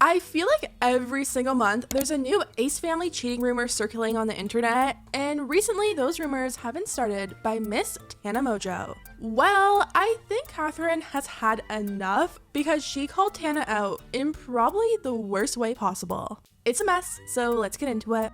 I feel like every single month there's a new Ace family cheating rumor circulating on the internet, and recently those rumors have been started by Miss Tana Mongeau. Well, I think Catherine has had enough because she called Tana out in probably the worst way possible. It's a mess, so let's get into it.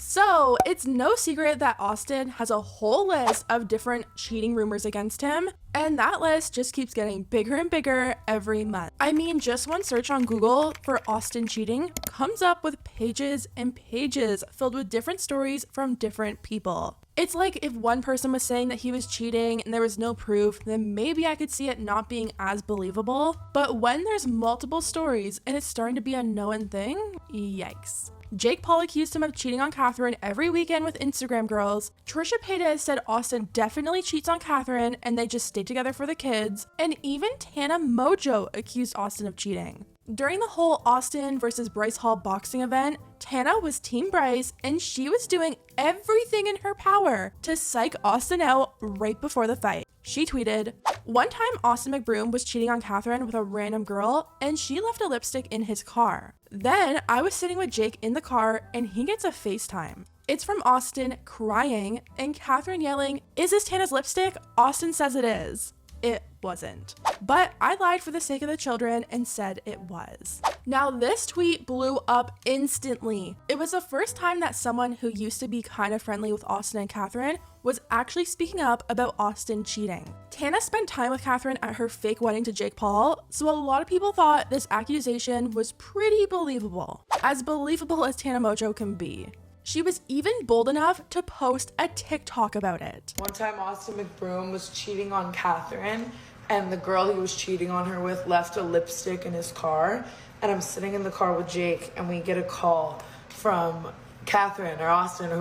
So, it's no secret that Austin has a whole list of different cheating rumors against him, and that list just keeps getting bigger and bigger every month. I mean, just one search on Google for Austin cheating comes up with pages and pages filled with different stories from different people. It's like if one person was saying that he was cheating and there was no proof, then maybe I could see it not being as believable, but when there's multiple stories and it's starting to be a known thing, yikes. Jake Paul accused him of cheating on Catherine every weekend with Instagram girls. Trisha Paiz said Austin definitely cheats on Catherine and they just stay together for the kids. And even Tana Mongeau accused Austin of cheating. During the whole Austin versus Bryce Hall boxing event, Tana was Team Bryce and she was doing everything in her power to psych Austin out right before the fight. She tweeted, "One time Austin McBroom was cheating on Catherine with a random girl and she left a lipstick in his car. Then I was sitting with Jake in the car and he gets a FaceTime. It's from Austin crying and Catherine yelling, 'Is this Tana's lipstick?' Austin says it is. It wasn't. But I lied for the sake of the children and said it was." Now this tweet blew up instantly. It was the first time that someone who used to be kind of friendly with Austin and Catherine was actually speaking up about Austin cheating. Tana spent time with Catherine at her fake wedding to Jake Paul, so a lot of people thought this accusation was pretty believable. As believable as Tana Mongeau can be. She was even bold enough to post a TikTok about it. One time Austin McBroom was cheating on Catherine and the girl he was cheating on her with left a lipstick in his car, and I'm sitting in the car with Jake and we get a call from Catherine or Austin, or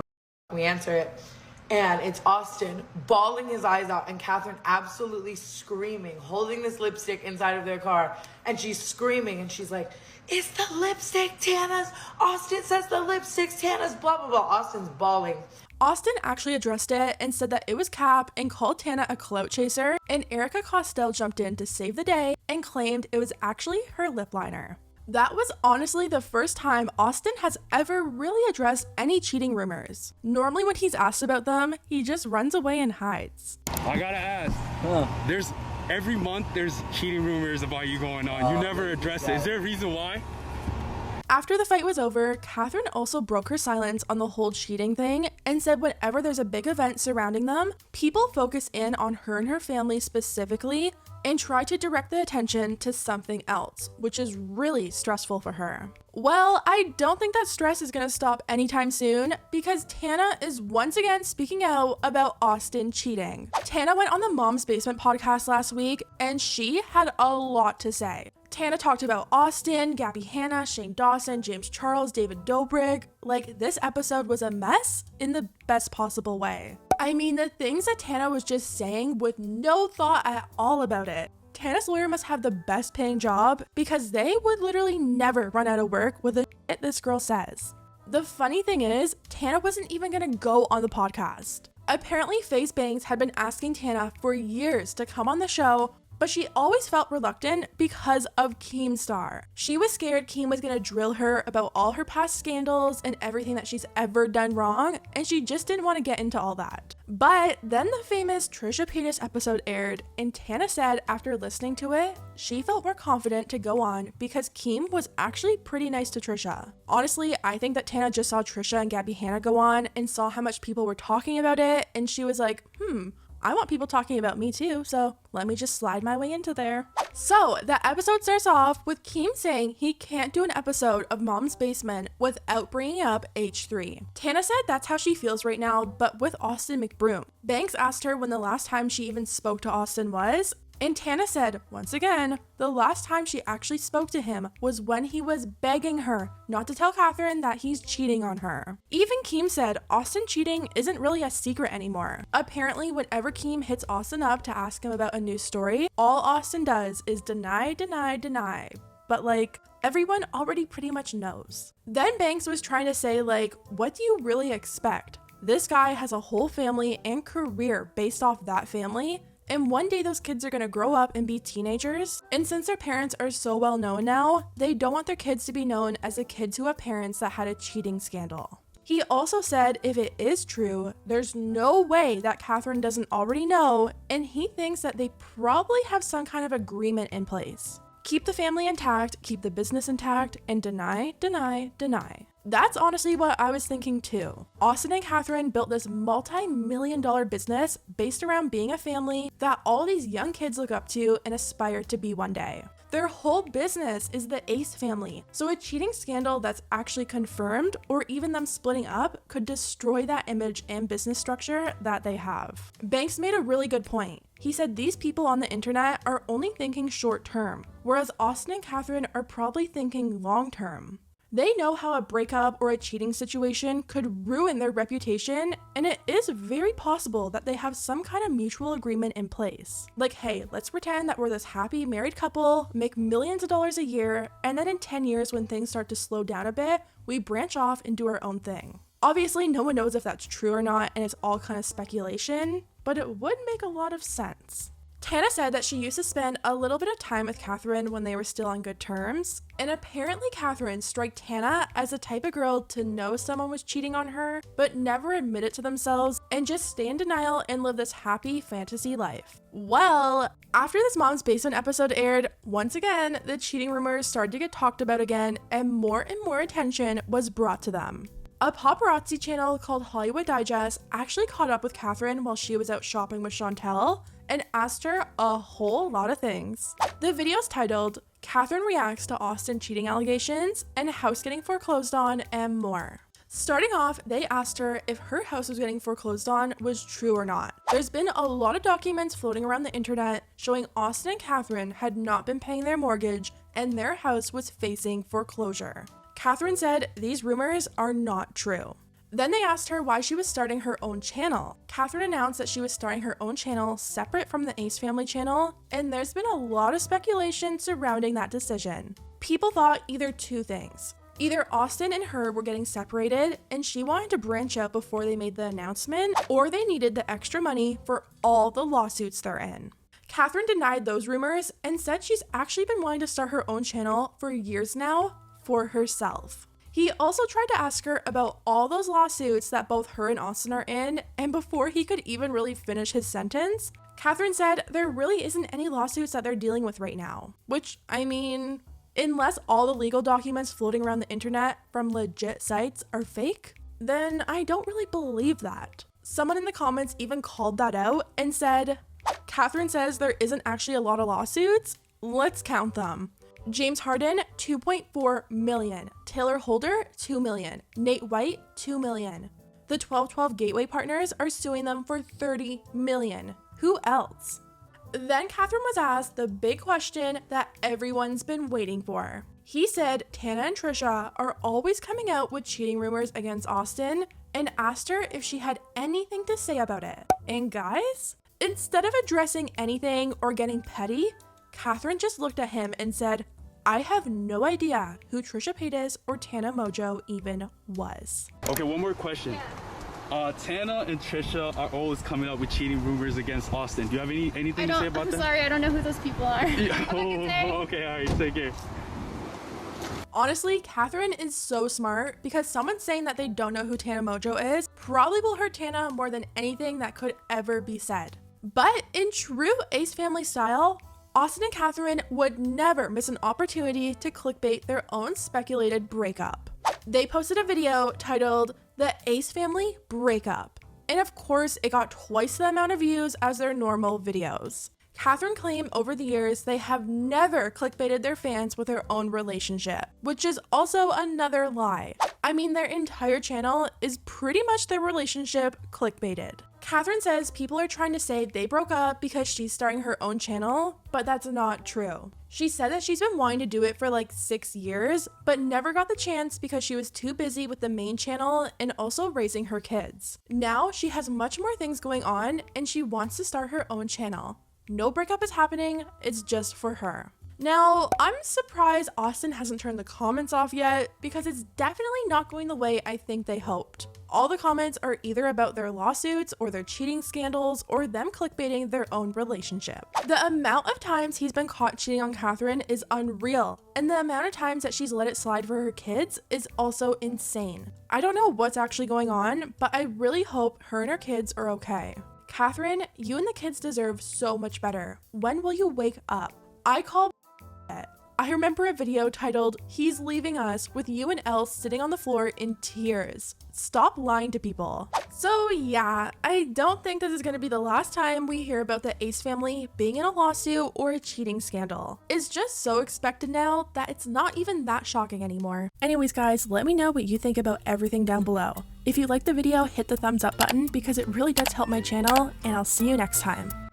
we answer it, and it's Austin bawling his eyes out and Catherine absolutely screaming, holding this lipstick inside of their car, and she's screaming and she's like, "It's the lipstick, Tana's. Austin says the lipstick's Tana's, blah, blah, blah." Austin's bawling. Austin actually addressed it and said that it was cap and called Tana a clout chaser, and Erica Costell jumped in to save the day and claimed it was actually her lip liner. That was honestly the first time Austin has ever really addressed any cheating rumors. Normally when he's asked about them, he just runs away and hides. I gotta ask, every month there's cheating rumors about you going on. You never address it. Is there a reason why? After the fight was over, Catherine also broke her silence on the whole cheating thing and said whenever there's a big event surrounding them, people focus in on her and her family specifically and try to direct the attention to something else, which is really stressful for her. Well, I don't think that stress is gonna stop anytime soon because Tana is once again speaking out about Austin cheating. Tana went on the Mom's Basement podcast last week and she had a lot to say. Tana talked about Austin, Gabby Hanna, Shane Dawson, James Charles, David Dobrik. Like, this episode was a mess in the best possible way. I mean, the things that Tana was just saying with no thought at all about it. Tana's lawyer must have the best paying job because they would literally never run out of work with the shit this girl says. The funny thing is, Tana wasn't even gonna go on the podcast. Apparently, Faze Banks had been asking Tana for years to come on the show, but she always felt reluctant because of Keemstar. She was scared Keem was gonna drill her about all her past scandals and everything that she's ever done wrong, and she just didn't want to get into all that. But then the famous Trisha Paytas episode aired, and Tana said after listening to it, she felt more confident to go on because Keem was actually pretty nice to Trisha. Honestly, I think that Tana just saw Trisha and Gabby Hanna go on and saw how much people were talking about it, and she was like, I want people talking about me too, so let me just slide my way into there. So the episode starts off with Keem saying he can't do an episode of Mom's Basement without bringing up H3. Tana said that's how she feels right now, but with Austin McBroom. Banks asked her when the last time she even spoke to Austin was, and Tana said, once again, the last time she actually spoke to him was when he was begging her not to tell Catherine that he's cheating on her. Even Keem said Austin cheating isn't really a secret anymore. Apparently, whenever Keem hits Austin up to ask him about a new story, all Austin does is deny, deny, deny. But like, everyone already pretty much knows. Then Banks was trying to say like, what do you really expect? This guy has a whole family and career based off that family, and one day those kids are gonna grow up and be teenagers, and since their parents are so well known now, they don't want their kids to be known as the kids who have parents that had a cheating scandal. He also said if it is true, there's no way that Catherine doesn't already know, and he thinks that they probably have some kind of agreement in place. Keep the family intact, keep the business intact, and deny, deny, deny. That's honestly what I was thinking too. Austin and Catherine built this multi-million-dollar business based around being a family that all these young kids look up to and aspire to be one day. Their whole business is the Ace family, so a cheating scandal that's actually confirmed or even them splitting up could destroy that image and business structure that they have. Banks made a really good point. He said these people on the internet are only thinking short term, whereas Austin and Catherine are probably thinking long term. They know how a breakup or a cheating situation could ruin their reputation, and it is very possible that they have some kind of mutual agreement in place. Like, hey, let's pretend that we're this happy married couple, make millions of dollars a year, and then in 10 years when things start to slow down a bit, we branch off and do our own thing. Obviously, no one knows if that's true or not, and it's all kind of speculation, but it would make a lot of sense. Tana said that she used to spend a little bit of time with Catherine when they were still on good terms, and apparently Catherine struck Tana as the type of girl to know someone was cheating on her, but never admit it to themselves and just stay in denial and live this happy fantasy life. Well, after this Mom's Basement episode aired, once again, the cheating rumors started to get talked about again, and more attention was brought to them. A paparazzi channel called Hollywood Digest actually caught up with Catherine while she was out shopping with Chantel and asked her a whole lot of things. The video's titled, Catherine Reacts to Austin Cheating Allegations and House Getting Foreclosed On and More. Starting off, they asked her if her house was getting foreclosed on was true or not. There's been a lot of documents floating around the internet showing Austin and Catherine had not been paying their mortgage and their house was facing foreclosure. Catherine said these rumors are not true. Then they asked her why she was starting her own channel. Catherine announced that she was starting her own channel separate from the Ace Family channel, and there's been a lot of speculation surrounding that decision. People thought either two things. Either Austin and her were getting separated and she wanted to branch out before they made the announcement, or they needed the extra money for all the lawsuits they're in. Catherine denied those rumors and said she's actually been wanting to start her own channel for years now for herself. He also tried to ask her about all those lawsuits that both her and Austin are in, and before he could even really finish his sentence, Catherine said there really isn't any lawsuits that they're dealing with right now. Which, I mean, unless all the legal documents floating around the internet from legit sites are fake, then I don't really believe that. Someone in the comments even called that out and said, Catherine says there isn't actually a lot of lawsuits, let's count them. James Harden, 2.4 million. Taylor Holder, 2 million. Nate White, 2 million. The 1212 Gateway partners are suing them for 30 million. Who else? Then Catherine was asked the big question that everyone's been waiting for. He said Tana and Trisha are always coming out with cheating rumors against Austin and asked her if she had anything to say about it. And guys, instead of addressing anything or getting petty, Catherine just looked at him and said, I have no idea who Trisha Paiz or Tana Mongeau even was. Okay, one more question. Tana and Trisha are always coming up with cheating rumors against Austin. Do you have anything to say about that? I'm sorry, I don't know who those people are. Okay, all right, take care. Honestly, Catherine is so smart because someone saying that they don't know who Tana Mongeau is probably will hurt Tana more than anything that could ever be said. But in true Ace Family style, Austin and Catherine would never miss an opportunity to clickbait their own speculated breakup. They posted a video titled, The Ace Family Breakup. And of course, it got twice the amount of views as their normal videos. Catherine claimed over the years they have never clickbaited their fans with their own relationship, which is also another lie. I mean, their entire channel is pretty much their relationship clickbaited. Catherine says people are trying to say they broke up because she's starting her own channel, but that's not true. She said that she's been wanting to do it for like 6 years, but never got the chance because she was too busy with the main channel and also raising her kids. Now she has much more things going on and she wants to start her own channel. No breakup is happening, it's just for her. Now, I'm surprised Austin hasn't turned the comments off yet because it's definitely not going the way I think they hoped. All the comments are either about their lawsuits or their cheating scandals or them clickbaiting their own relationship. The amount of times he's been caught cheating on Catherine is unreal, and the amount of times that she's let it slide for her kids is also insane. I don't know what's actually going on, but I really hope her and her kids are okay. Catherine, you and the kids deserve so much better. When will you wake up? I call it. I remember a video titled, "He's Leaving Us," with you and Elle sitting on the floor in tears. Stop lying to people. So yeah, I don't think this is going to be the last time we hear about the Ace family being in a lawsuit or a cheating scandal. It's just so expected now that it's not even that shocking anymore. Anyways guys, let me know what you think about everything down below. If you liked the video, hit the thumbs up button because it really does help my channel, and I'll see you next time.